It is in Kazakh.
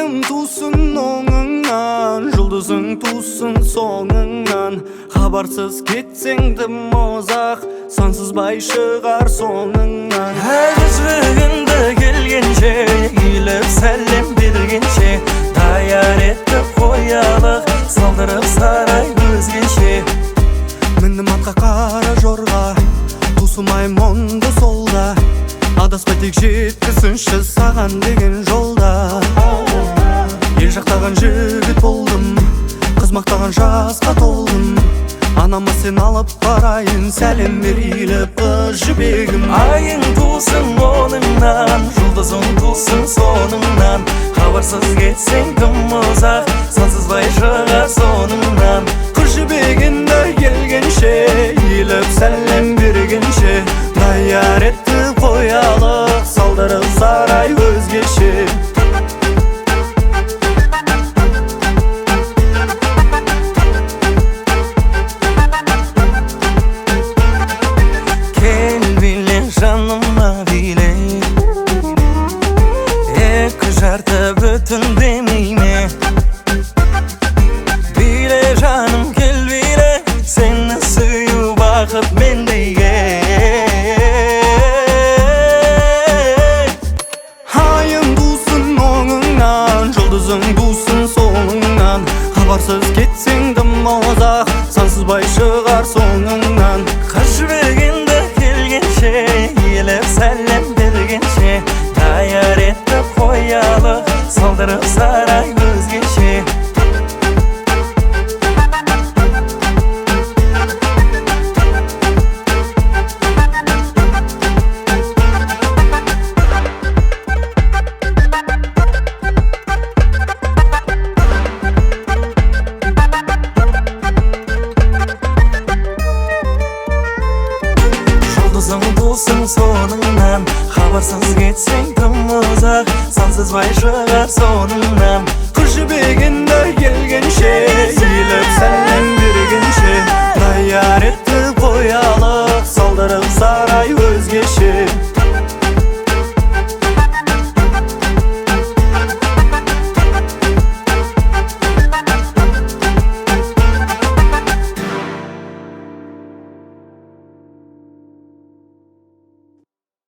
Ayım tusun oңыңнан, жұлдызың тусын соңыңнан. Хабарсыз кетсең тым ұзақ, сансызбай шығар соңыңнан. Әзбігінді келгенше, иіліп сәлем бергенше, даяр етіп қоялық, салдырып сарай өзгеше. Міндім атқа қара жорға, тусымай мұнды солда. Адаспай тек жеткізсінші саған деген жолда. Ел жақтаған жігіт болдым, қыз мақтаған жасқа толдым. Анама сен алып барайын, сәлем бер иіліп қыз жібегім. Айың тусын оңыңнан, жұлдызың тусын соңыңнан. Хабарсыз кетсең тым ұзақ, сансызбай шығар соңыңнан. Қыз жібегінді келгенше, иіліп сәлем бергенше, даяр етіп қоялық, салдырып сарай өзгеше. Жаныма биле, екі жарты бүтін демейме. Биле жаным кел биле, сені сүю бақыт мендейге. Айым тусын оңыңнан, жұлдызың тусын соңыңнан. Хабарсыз кетсең тым ұзақ, сансызбай шығар соңыңнан. Қыз жібегінді келгенше, иіліп сәлем бергенше, даяр етіп қоялық, салдырып сарай өзгеше. Жұлдызың тусын соңыңнан, хабарсыз кетсең тым ұзақ, сансызбай шығар соңыңнан. Қыз жібегін